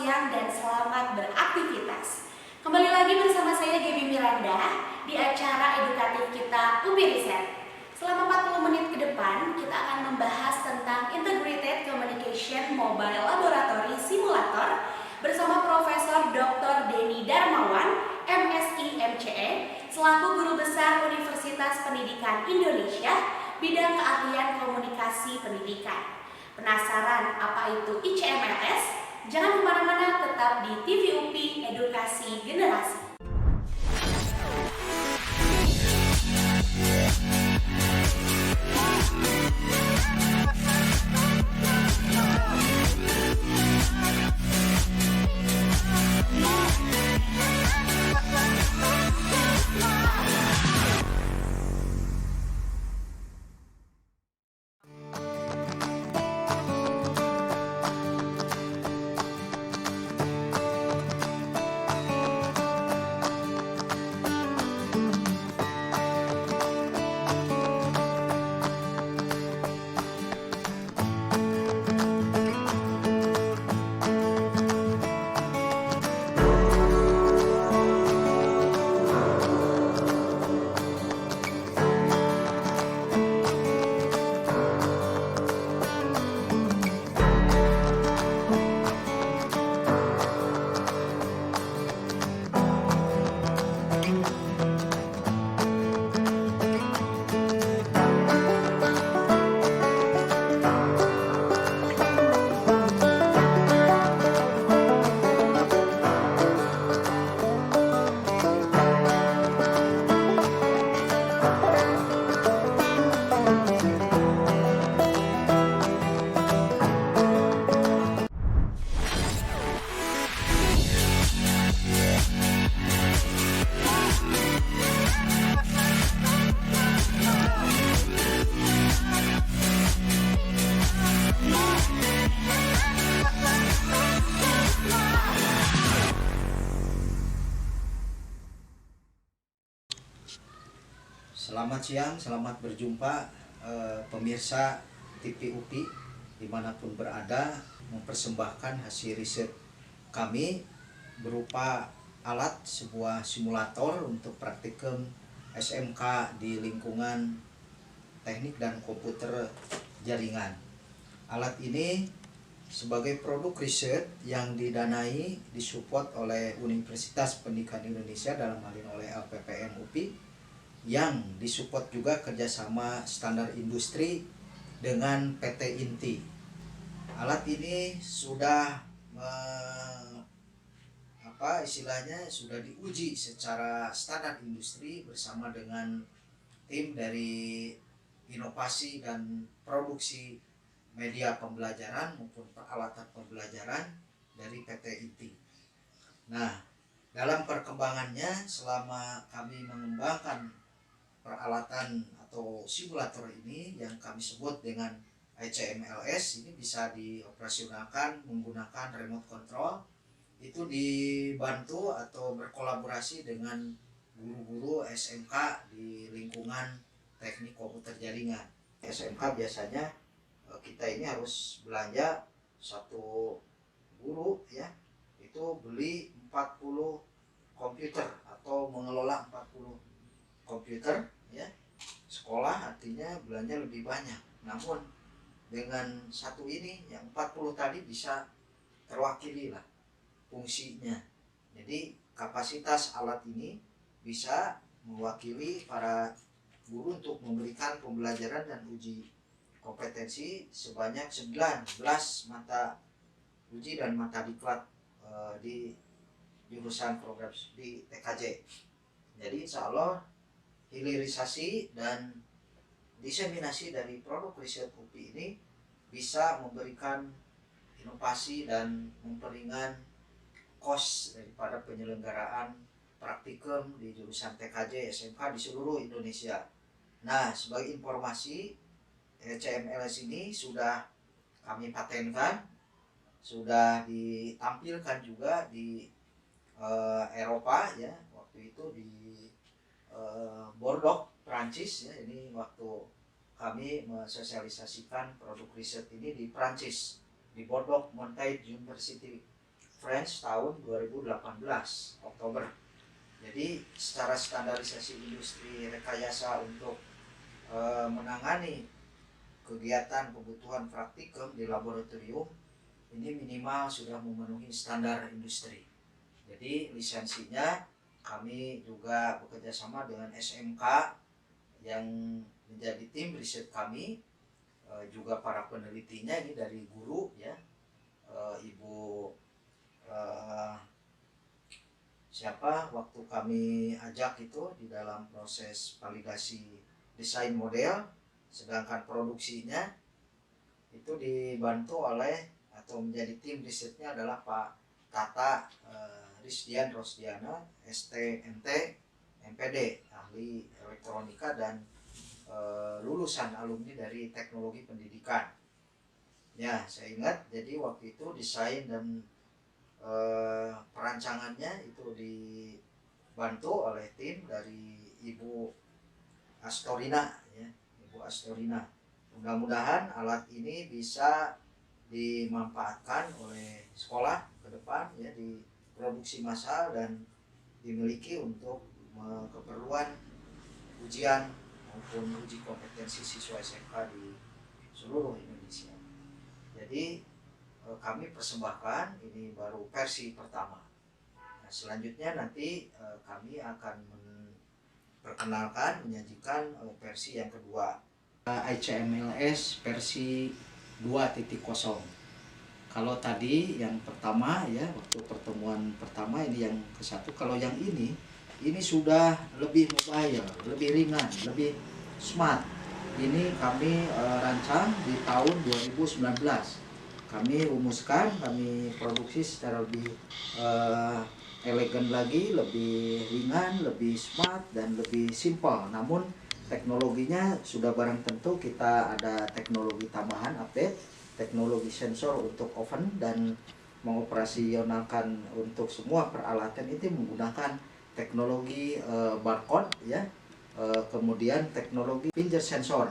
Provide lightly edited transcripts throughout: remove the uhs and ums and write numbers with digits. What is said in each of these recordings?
siang dan selamat beraktivitas. Kembali lagi bersama saya Gaby Miranda di acara edukatif kita UPI Riset. Selama 40 menit ke depan kita akan membahas tentang Integrated Communication Mobile Laboratory Simulator bersama Profesor Dr. Denny Darmawan, MSI MCE, selaku Guru Besar Universitas Pendidikan Indonesia, bidang keahlian komunikasi pendidikan. Penasaran apa itu ICMLS? Jangan kemana-mana, tetap di TV UPI Edukasi Generasi. Selamat siang, selamat berjumpa pemirsa TV UPI dimanapun berada, mempersembahkan hasil riset kami berupa alat sebuah simulator untuk praktikum SMK di lingkungan teknik dan komputer jaringan. Alat ini sebagai produk riset yang didanai disupport oleh Universitas Pendidikan Indonesia, dalam hal ini oleh LPPN UPI, yang disupport juga kerjasama standar industri dengan PT Inti. Alat ini sudah sudah diuji secara standar industri bersama dengan tim dari inovasi dan produksi media pembelajaran maupun peralatan pembelajaran dari PT Inti. Nah, dalam perkembangannya selama kami mengembangkan peralatan atau simulator ini yang kami sebut dengan ICMLS, ini bisa dioperasionalkan menggunakan remote control, itu dibantu atau berkolaborasi dengan guru-guru SMK di lingkungan teknik komputer jaringan. SMK biasanya kita ini harus belanja satu guru ya, itu beli 40 komputer atau mengelola 40 komputer ya. Sekolah artinya belanja lebih banyak, namun dengan satu ini yang 40 tadi bisa terwakili lah fungsinya. Jadi kapasitas alat ini bisa mewakili para guru untuk memberikan pembelajaran dan uji kompetensi sebanyak 19 mata uji dan mata diklat di jurusan program di TKJ. Jadi insya Allah hilirisasi dan diseminasi dari produk riset UPI ini bisa memberikan inovasi dan memperingan kos daripada penyelenggaraan praktikum di jurusan TKJ SMK di seluruh Indonesia. Nah, sebagai informasi, ICMLS ini sudah kami patenkan, sudah ditampilkan juga di Eropa ya, waktu itu di Bordeaux, Prancis ya. Ini waktu kami mensosialisasikan produk riset ini di Prancis, di Bordeaux Montaigne University conference tahun 2018 Oktober. Jadi secara standarisasi industri rekayasa untuk menangani kegiatan kebutuhan praktikum di laboratorium ini minimal sudah memenuhi standar industri. Jadi lisensinya kami juga bekerja sama dengan SMK yang menjadi tim riset kami, juga para penelitinya ini dari guru ya, Ibu siapa waktu kami ajak itu di dalam proses validasi desain model, sedangkan produksinya itu dibantu oleh atau menjadi tim risetnya adalah Pak Tata Rizdian Rosdiana, STMT, MPD, ahli elektronika dan lulusan alumni dari teknologi pendidikan. Ya, saya ingat jadi waktu itu desain dan perancangannya itu dibantu oleh tim dari Ibu Astorina ya, Ibu Astorina. Mudah-mudahan alat ini bisa dimanfaatkan oleh sekolah ke depan ya, diproduksi massal dan dimiliki untuk keperluan ujian maupun uji kompetensi siswa SMK di seluruh Indonesia. Jadi kami persembahkan ini baru versi pertama. Nah, selanjutnya nanti kami akan memperkenalkan, menyajikan versi yang kedua, ICMLS versi 2.0. Kalau tadi yang pertama ya, waktu pertemuan pertama ini yang ke-1, kalau yang ini sudah lebih mobile, lebih ringan, lebih smart. Ini kami rancang di tahun 2019. Kami rumuskan, kami produksi secara lebih elegan lagi, lebih ringan, lebih smart, dan lebih simple. Namun teknologinya sudah barang tentu kita ada teknologi tambahan, update, teknologi sensor untuk oven, dan mengoperasionalkan untuk semua peralatan itu menggunakan teknologi barcode ya, kemudian teknologi finger sensor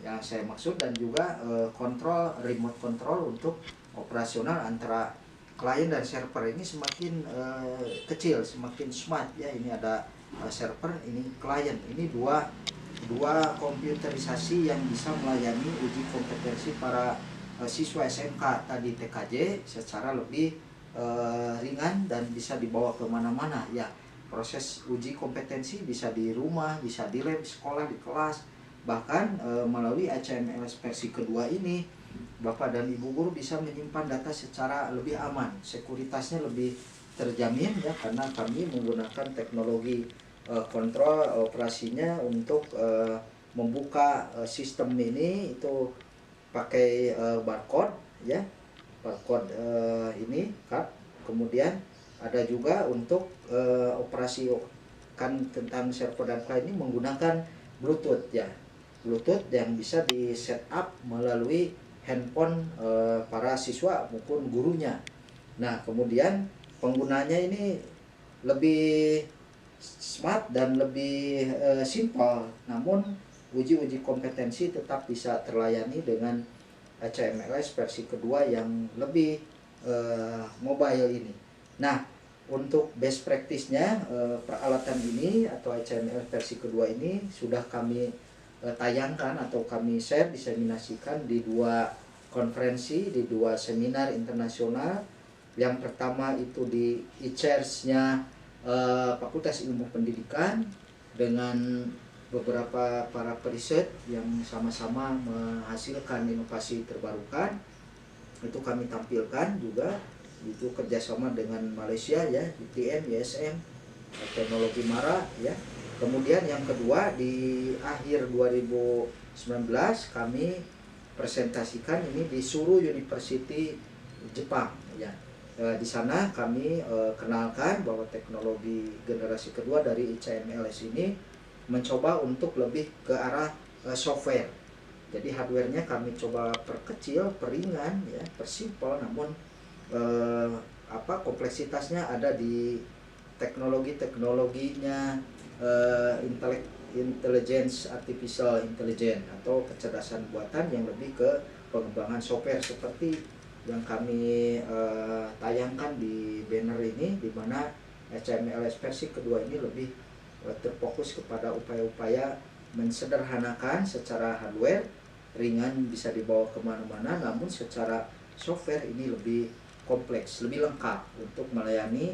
yang saya maksud, dan juga kontrol, remote control untuk operasional antara klien dan server. Ini semakin kecil, semakin smart ya. Ini ada server, ini klien. Ini dua komputerisasi yang bisa melayani uji kompetensi para siswa SMK tadi TKJ secara lebih ringan dan bisa dibawa kemana-mana ya. Proses uji kompetensi bisa di rumah, bisa di lab, sekolah, di kelas. Bahkan melalui ICMLS versi kedua ini, Bapak dan Ibu guru bisa menyimpan data secara lebih aman, sekuritasnya lebih terjamin ya, karena kami menggunakan teknologi kontrol operasinya untuk membuka sistem ini itu pakai barcode ya, barcode ini card. Kemudian ada juga untuk operasi kan tentang server dan klien ini menggunakan Bluetooth ya. Bluetooth yang bisa di setup melalui handphone para siswa maupun gurunya. Nah, kemudian penggunanya ini lebih smart dan lebih simple, namun uji kompetensi tetap bisa terlayani dengan ICMLS versi kedua yang lebih mobile ini. Nah, untuk best practice-nya peralatan ini atau ICMLS versi kedua ini sudah kami tayangkan atau kami share, diseminasikan di dua konferensi, di dua seminar internasional. Yang pertama itu di ICERS-nya Fakultas Ilmu Pendidikan dengan beberapa para periset yang sama-sama menghasilkan inovasi terbarukan. Itu kami tampilkan juga, itu kerjasama dengan Malaysia ya, ITM, ISM, Teknologi Mara ya. Kemudian yang kedua di akhir 2019 kami presentasikan ini di Suru University Jepang ya. Di sana kami kenalkan bahwa teknologi generasi kedua dari ICMLS ini mencoba untuk lebih ke arah software. Jadi hardware-nya kami coba perkecil, peringan ya, persimpel, namun kompleksitasnya ada di teknologinya, intelligence, artificial intelligence atau kecerdasan buatan yang lebih ke pengembangan software seperti yang kami tayangkan di banner ini, di mana HMLS versi kedua ini lebih terfokus kepada upaya-upaya mensederhanakan secara hardware, ringan bisa dibawa kemana-mana, namun secara software ini lebih kompleks, lebih lengkap untuk melayani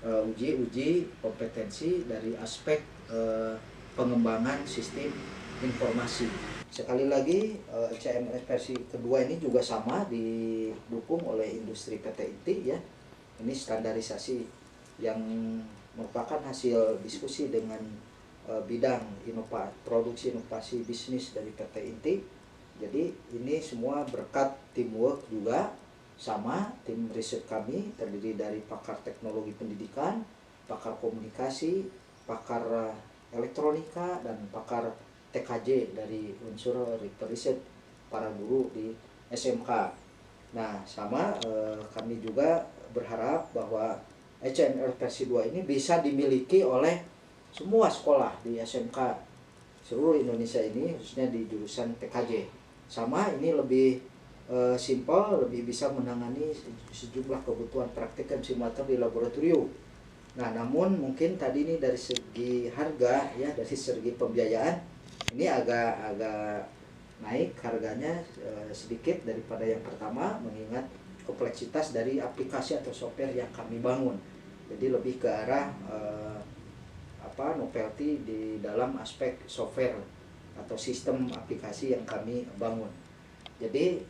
uji-uji kompetensi dari aspek pengembangan sistem informasi. Sekali lagi, CMS versi kedua ini juga sama didukung oleh industri PT INTI ya. Ini standarisasi yang merupakan hasil diskusi dengan bidang produksi inovasi bisnis dari PT INTI. Jadi ini semua berkat teamwork juga, sama tim riset kami terdiri dari pakar teknologi pendidikan, pakar komunikasi, pakar elektronika, dan pakar TKJ dari unsur riset para guru di SMK. Nah, sama kami juga berharap bahwa HML versi 2 ini bisa dimiliki oleh semua sekolah di SMK seluruh Indonesia ini, khususnya di jurusan TKJ. Sama ini lebih simpel, lebih bisa menangani sejumlah kebutuhan praktik dan simulator di laboratorium. Nah, namun mungkin tadi ini dari segi harga ya, dari segi pembiayaan ini agak naik harganya sedikit daripada yang pertama, mengingat kompleksitas dari aplikasi atau software yang kami bangun. Jadi lebih ke arah novelty di dalam aspek software atau sistem aplikasi yang kami bangun. Jadi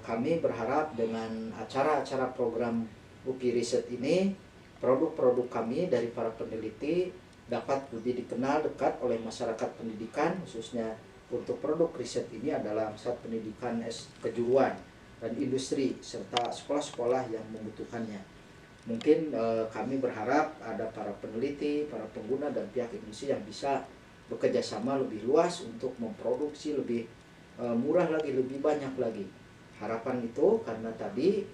kami berharap dengan acara-acara program UPI Riset ini, produk-produk kami dari para peneliti dapat lebih dikenal dekat oleh masyarakat pendidikan, khususnya untuk produk riset ini adalah pusat pendidikan kejuruan dan industri serta sekolah-sekolah yang membutuhkannya. Mungkin kami berharap ada para peneliti, para pengguna dan pihak industri yang bisa bekerja sama lebih luas untuk memproduksi lebih murah lagi, lebih banyak lagi. Harapan itu karena tadi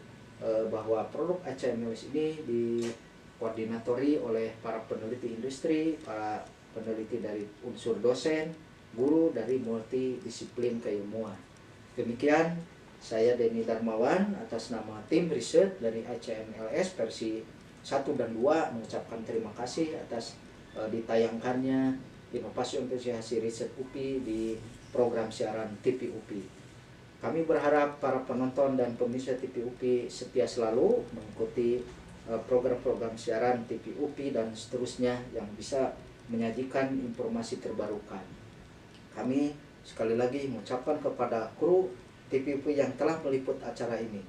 bahwa produk HMLS ini dikoordinatori oleh para peneliti industri, para peneliti dari unsur dosen, guru dari multidisiplin keilmuan. Demikian saya Denny Darmawan atas nama tim riset dari HMLS versi 1 dan 2 mengucapkan terima kasih atas ditayangkannya inovasi hasil riset UPI di program siaran TV UPI. Kami berharap para penonton dan pemirsa TV UPI setia selalu mengikuti program-program siaran TV UPI dan seterusnya yang bisa menyajikan informasi terbarukan. Kami sekali lagi mengucapkan kepada kru TV UPI yang telah meliput acara ini.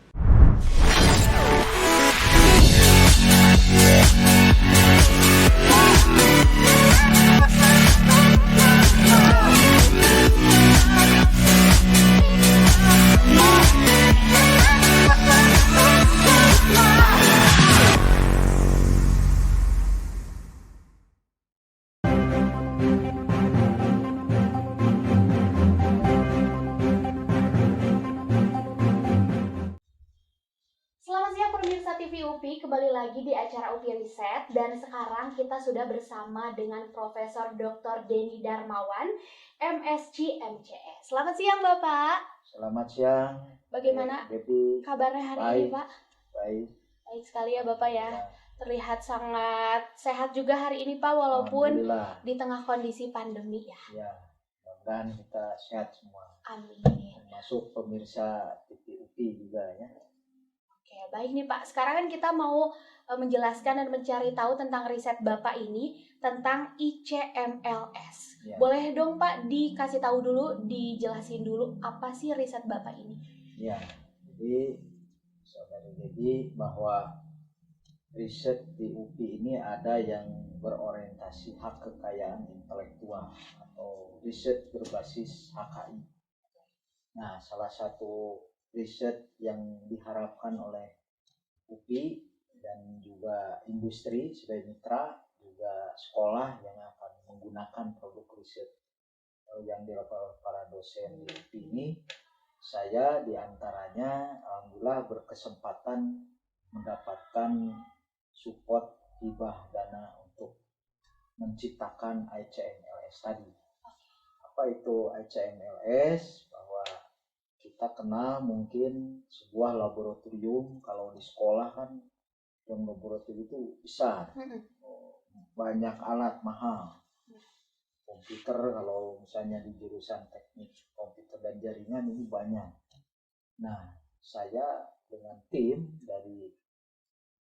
Selamat siang pemirsa TV UPI, kembali lagi di acara UPI Riset, dan sekarang kita sudah bersama dengan Profesor Dr. Denny Darmawan, MSc MCS. Selamat siang Bapak. Selamat siang. Bagaimana kabarnya hari ini Pak? Baik. Baik sekali ya Bapak ya. Terlihat sangat sehat juga hari ini Pak, walaupun di tengah kondisi pandemi ya. Ya, mudah-mudahan kita sehat semua. Amin. Termasuk pemirsa TV UPI juga ya. Oke, baik nih Pak. Sekarang kan kita mau menjelaskan dan mencari tahu tentang riset Bapak ini tentang ICMLS. Ya. Boleh dong Pak dikasih tahu dulu, dijelasin dulu apa sih riset Bapak ini? Ya, jadi Saudari Dedi, bahwa riset di UPI ini ada yang berorientasi hak kekayaan intelektual atau riset berbasis HKI. Nah, salah satu riset yang diharapkan oleh UPI dan juga industri sebagai mitra, juga sekolah yang akan menggunakan produk riset yang dilakukan oleh para dosen di UPI ini, saya diantaranya alhamdulillah berkesempatan mendapatkan support hibah dana untuk menciptakan ICMLS tadi. Apa itu ICMLS? Bahwa kita kenal mungkin sebuah laboratorium. Kalau di sekolah kan yang laboratorium itu besar, banyak alat mahal. Komputer kalau misalnya di jurusan teknik komputer dan jaringan ini banyak. Nah, saya dengan tim dari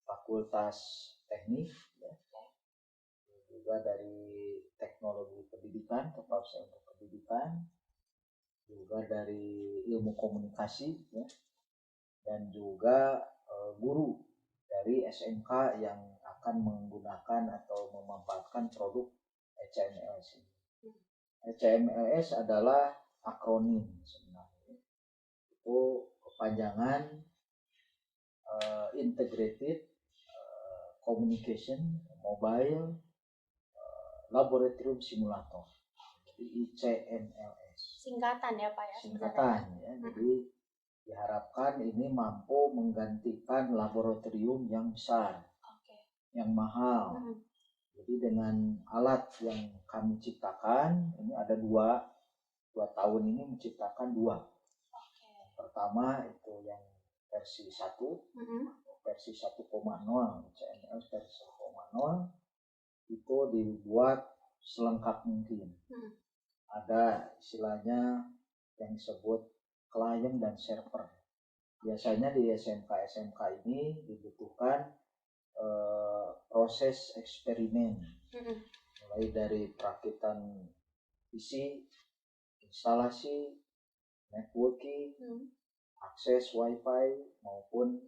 Fakultas Teknik, ya, juga dari Teknologi Pendidikan atau Sains Pendidikan, juga dari Ilmu Komunikasi, ya, dan juga guru dari SMK yang akan menggunakan atau memanfaatkan produk ECMLS ini. ECMLS adalah akronim sebenarnya. Itu kepanjangan Integrated Communication Mobile Laboratorium Simulator, jadi ICMLS. Singkatan ya Pak ya? Singkatan ya. Jadi diharapkan ini mampu menggantikan laboratorium yang besar, yang mahal. Jadi dengan alat yang kami ciptakan, ini ada dua tahun ini menciptakan dua. Pertama itu yang versi 1, versi 1.0, CMLS versi 1.0 itu dibuat selengkap mungkin. Ada istilahnya yang disebut klien dan server. Biasanya di SMK ini dibutuhkan proses eksperimen, mulai dari perakitan PC, instalasi, networking, akses WiFi maupun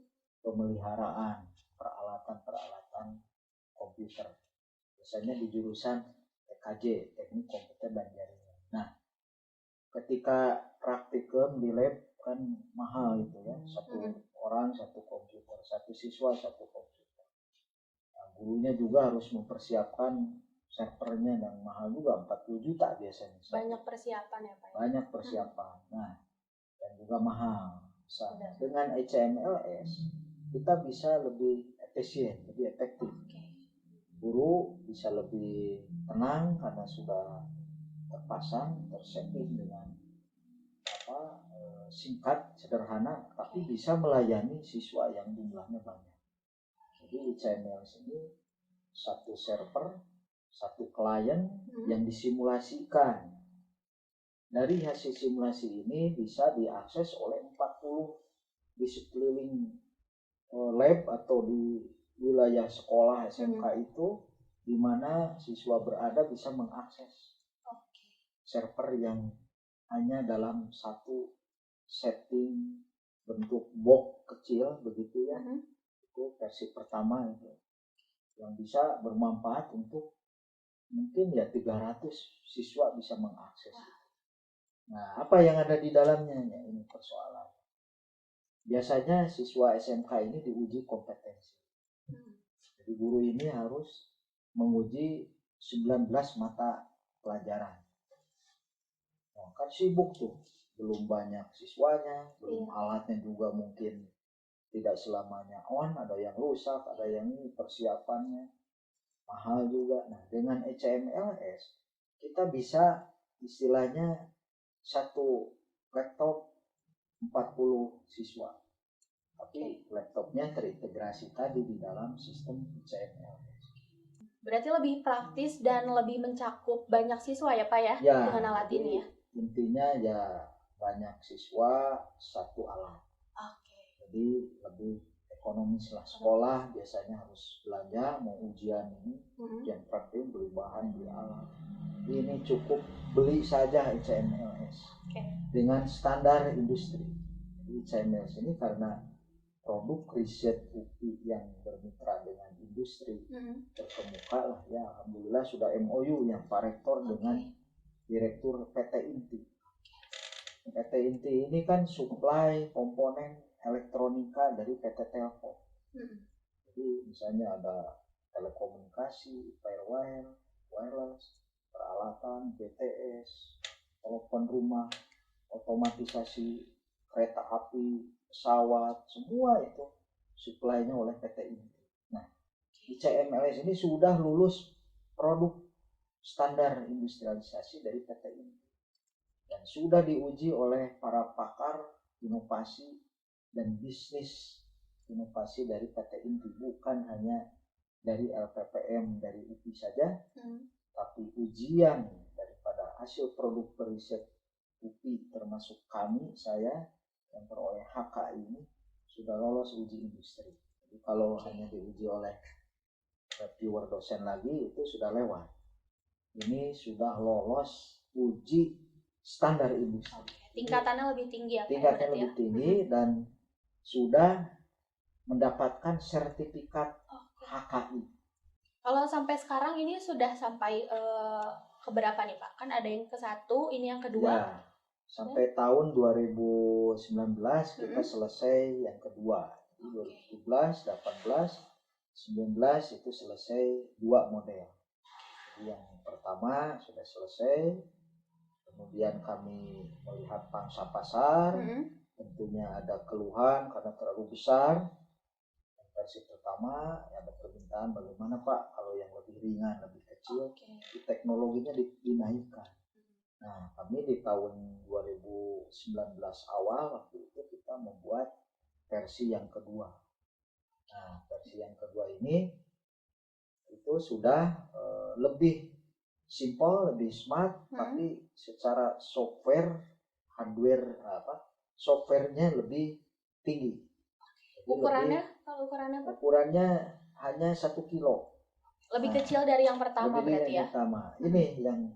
pemeliharaan peralatan komputer. Biasanya di jurusan TKJ, Teknik Komputer dan Jaringan. Nah, ketika praktikum di lab kan mahal itu ya, satu orang satu komputer, satu siswa satu komputer. Nah, gurunya juga harus mempersiapkan servernya dan mahal juga, 40 juta biasanya. Banyak persiapan ya Pak? Banyak persiapan. Nah, dan juga mahal. Dengan ECMLS kita bisa lebih efisien, lebih efektif. Guru bisa lebih tenang karena sudah terpasang, tersetting dengan singkat, sederhana, tapi bisa melayani siswa yang jumlahnya banyak. Jadi ECMLS ini satu server, satu klien yang disimulasikan. Dari hasil simulasi ini bisa diakses oleh 40 di sekeliling lab atau di wilayah sekolah SMK itu, di mana siswa berada bisa mengakses server yang hanya dalam satu setting bentuk box kecil begitu ya. Itu versi pertama itu yang bisa bermanfaat untuk mungkin ya 300 siswa bisa mengakses. Nah, apa yang ada di dalamnya ya, ini persoalan. Biasanya siswa SMK ini diuji kompetensi. Jadi guru ini harus menguji 19 mata pelajaran. Nah, kan sibuk tuh, belum banyak siswanya, belum alatnya juga mungkin tidak selamanya on, ada yang rusak, ada yang ini persiapannya mahal juga. Nah, dengan ECMLS kita bisa istilahnya satu laptop 40 siswa. Tapi laptopnya terintegrasi tadi di dalam sistem ECMLS. Berarti lebih praktis dan lebih mencakup banyak siswa ya Pak ya, dengan alat ini ya? Intinya ya banyak siswa satu alat. Jadi lebih ekonomis lah. Sekolah biasanya harus belanja, mau ujian ini, ujian praktik, beli bahan, beli alat. Ini cukup beli saja ECMLS dengan standar industri. ECMLS ini karena produk riset UPI yang bermitra dengan industri terkemuka lah ya, alhamdulillah sudah MOU yang Pak Rektor dengan Direktur PT Inti. PT Inti ini kan supply komponen elektronika dari PT Telkom. Jadi misalnya ada telekomunikasi, firewire, wireless, peralatan, BTS, telepon rumah, otomatisasi kereta api, pesawat, semua itu supply-nya oleh PT Inti. Nah, ICMLS ini sudah lulus produk standar industrialisasi dari PT Inti. dan sudah diuji oleh para pakar inovasi dan bisnis inovasi dari PT Inti, bukan hanya dari LPPM, dari UPI saja, tapi ujian daripada hasil produk periset UPI termasuk saya yang peroleh HK ini sudah lolos uji industri. Jadi kalau hanya diuji oleh reviewer dosen lagi itu sudah lewat. Ini sudah lolos uji standar industri. Tingkatannya lebih tinggi ya? Tingkatnya lebih tinggi dan sudah mendapatkan sertifikat HKI. Kalau sampai sekarang ini sudah sampai ke berapa nih Pak? Kan ada yang ke-1, ini yang kedua. Ya, sampai tahun 2019 kita selesai yang kedua. 2017, 18, 19 itu selesai 2 model. Jadi yang pertama sudah selesai. Kemudian kami melihat pangsa pasar. Tentunya ada keluhan karena terlalu besar. Versi pertama ada permintaan bagaimana Pak kalau yang lebih ringan, lebih kecil, teknologinya dinaikkan. Nah, kami di tahun 2019 awal waktu itu kita membuat versi yang kedua. Nah, versi yang kedua ini itu sudah lebih simple, lebih smart, tapi secara software, hardware softwarenya lebih tinggi. Jadi ukurannya, kalau ukurannya Pak? Ukurannya hanya 1 kilo. Lebih kecil dari yang pertama berarti ya? Pertama. Ini yang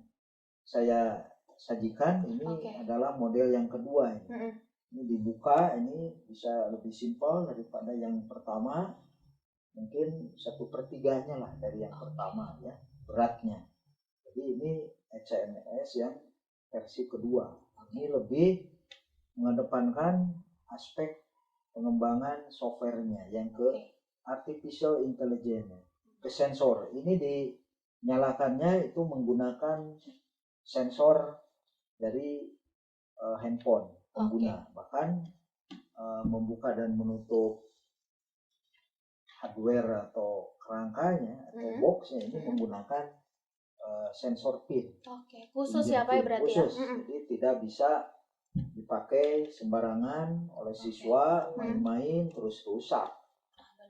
saya sajikan ini adalah model yang kedua ini. Ini dibuka, ini bisa lebih simpel daripada yang pertama. Mungkin 1/3-nya lah dari yang pertama ya, beratnya. Jadi ini ECMS yang versi kedua. Ini lebih mengedepankan aspek pengembangan softwarenya yang ke artificial intelligence, ke sensor. Ini dinyalakannya itu menggunakan sensor dari handphone pengguna, bahkan membuka dan menutup hardware atau kerangkanya atau boxnya ini menggunakan sensor pin. Khusus ya Pak ya berarti khusus. Jadi tidak bisa dipakai sembarangan oleh siswa main-main terus rusak.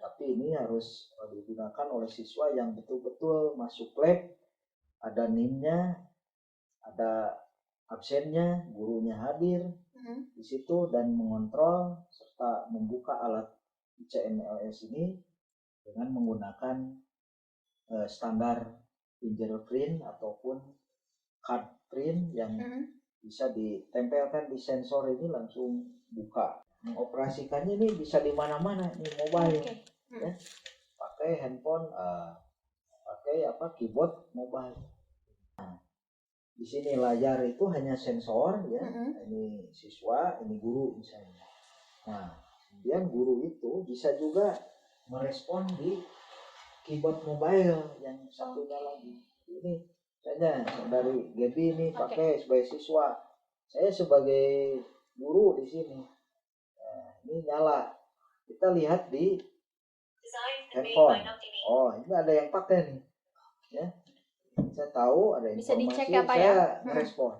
Tapi ini harus digunakan oleh siswa yang betul-betul masuk lab, ada NIM-nya, ada absennya, gurunya hadir di situ dan mengontrol serta membuka alat ICMLS ini dengan menggunakan standar fingerprint ataupun card print yang bisa ditempelkan di sensor ini langsung buka. Mengoperasikannya ini bisa di mana-mana, ini mobile. Ya. Pakai handphone, pakai keyboard mobile. Nah, di sini layar itu hanya sensor ya. Ini siswa, ini guru misalnya. Nah, kemudian guru itu bisa juga merespon di keyboard mobile yang satunya lagi. Ini saja dari Gaby ini pakai sebagai siswa. Saya sebagai guru di sini. Nah, ini nyala. Kita lihat di handphone. Oh, ini ada yang pakai nih. Ya. Saya tahu ada informasi, bisa dicek ya, Pak, saya merespon.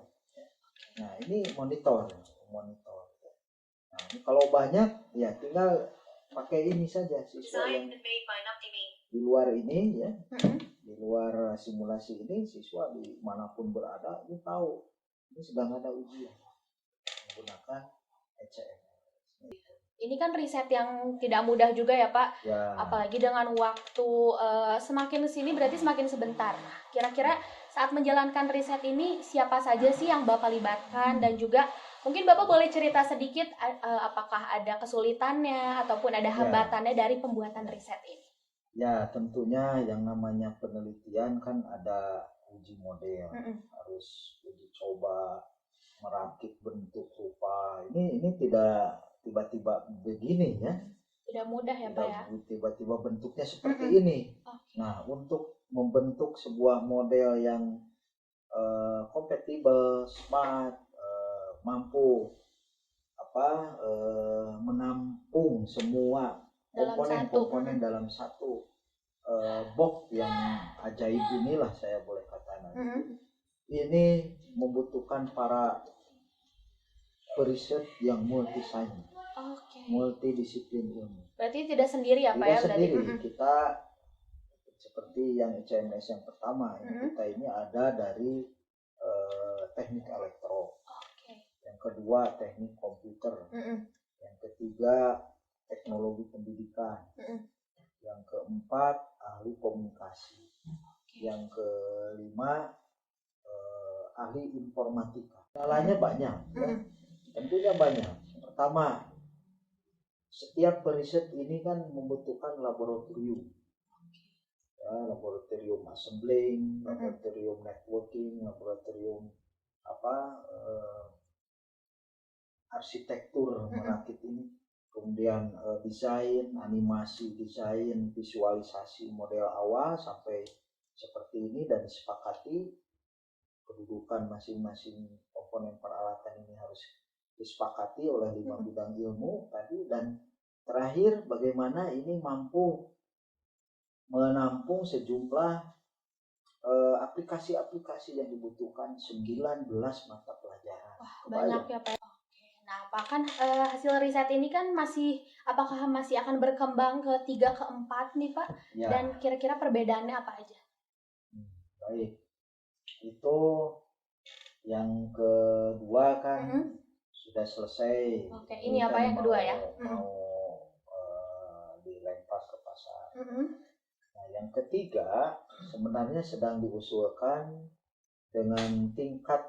Nah, ini monitor. Nah, ini kalau banyak ya tinggal pakai ini saja siswa yang di luar ini ya. Di luar simulasi ini siswa dimanapun berada itu tahu ini sedang ada ujian menggunakan ECM. Ini kan riset yang tidak mudah juga ya Pak, apalagi dengan waktu semakin kesini berarti semakin sebentar. Kira-kira saat menjalankan riset ini siapa saja sih yang Bapak libatkan dan juga mungkin Bapak boleh cerita sedikit apakah ada kesulitannya ataupun ada hambatannya dari pembuatan riset ini? Ya, tentunya yang namanya penelitian kan ada uji model, harus uji coba, merakit bentuk rupa. Ini tidak tiba-tiba begini ya. Tidak mudah ya Pak ya. Tiba-tiba bentuknya seperti ini. Nah, untuk membentuk sebuah model yang kompatibel, smart, mampu menampung semua komponen dalam satu box yang ajaib inilah saya boleh katakan. Ini membutuhkan para periset yang multi sains, Oke. multidisiplin ilmu. Berarti tidak sendiri ya Pak Tidak ya berarti? sendiri, kita seperti yang ICMS yang pertama, kita ini ada dari teknik elektro, yang kedua teknik komputer, yang ketiga teknologi pendidikan, yang keempat ahli komunikasi, yang kelima ahli informatika. Kendalanya banyak, ya. Tentunya banyak. Pertama, setiap periset ini kan membutuhkan laboratorium. Ya, laboratorium assembling, laboratorium networking, laboratorium arsitektur merakit ini, kemudian desain, animasi, desain, visualisasi model awal sampai seperti ini, dan disepakati kedudukan masing-masing komponen peralatan ini harus disepakati oleh 5 bidang ilmu tadi, dan terakhir bagaimana ini mampu menampung sejumlah aplikasi-aplikasi yang dibutuhkan 19 mata pelajaran. Wah, banyak ya Pak. Oke. Nah, Pak kan hasil riset ini kan apakah masih akan berkembang ke 3 ke 4 nih Pak? Ya. Dan kira-kira perbedaannya apa aja? Baik. Itu yang kedua kan sudah selesai. Oke, ini apa yang kedua ya? Mau dilempar ke pasar. Nah, yang ketiga sebenarnya sedang diusulkan dengan tingkat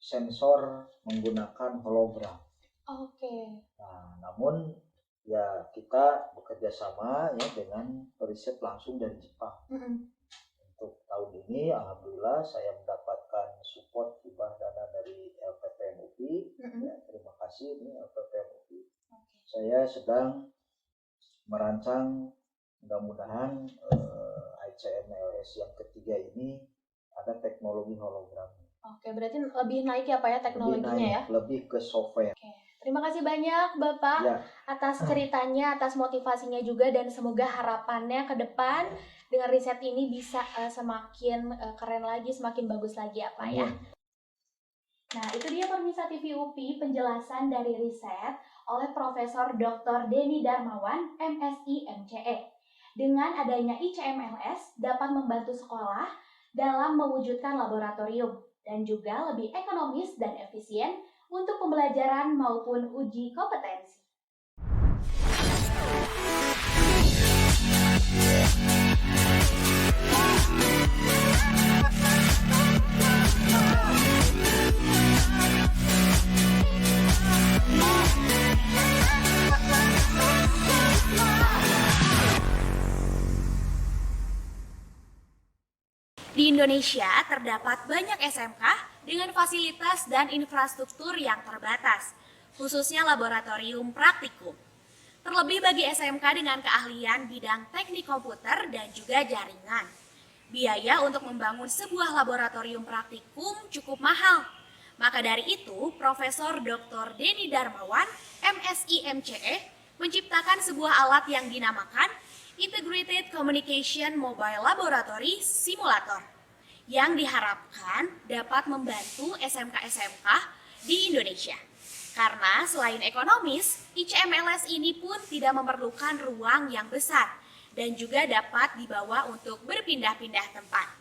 sensor menggunakan hologram. Oke. Nah, namun ya kita bekerja sama ya dengan periset langsung dari Jepang. Untuk tahun ini alhamdulillah saya mendapatkan support hibah dana dari LPPM UPI. Ya, terima kasih ini LPPM UPI. Saya sedang merancang, mudah-mudahan ICMLS yang ketiga ini ada teknologi hologram. Oke, berarti lebih naik ya Pak ya teknologinya ya? Lebih ke software. Oke. Terima kasih banyak Bapak atas ceritanya, atas motivasinya juga, dan semoga harapannya ke depan dengan riset ini bisa semakin keren lagi, semakin bagus lagi ya Pak ya. Nah, itu dia pemirsa TV UPI penjelasan dari riset oleh Profesor Dr. Denny Darmawan, MSI MCE. Dengan adanya ICMLS dapat membantu sekolah dalam mewujudkan laboratorium dan juga lebih ekonomis dan efisien untuk pembelajaran maupun uji kompetensi. Di Indonesia terdapat banyak SMK dengan fasilitas dan infrastruktur yang terbatas, khususnya laboratorium praktikum. Terlebih bagi SMK dengan keahlian bidang teknik komputer dan juga jaringan. Biaya untuk membangun sebuah laboratorium praktikum cukup mahal. Maka dari itu, Profesor Dr. Denny Darmawan, MSI MCE, menciptakan sebuah alat yang dinamakan Integrated Communication Mobile Laboratory Simulator, yang diharapkan dapat membantu SMK-SMK di Indonesia. Karena selain ekonomis, ICMLS ini pun tidak memerlukan ruang yang besar dan juga dapat dibawa untuk berpindah-pindah tempat.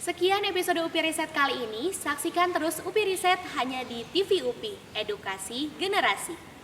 Sekian episode UPI Riset kali ini, saksikan terus UPI Riset hanya di TV UPI, Edukasi Generasi.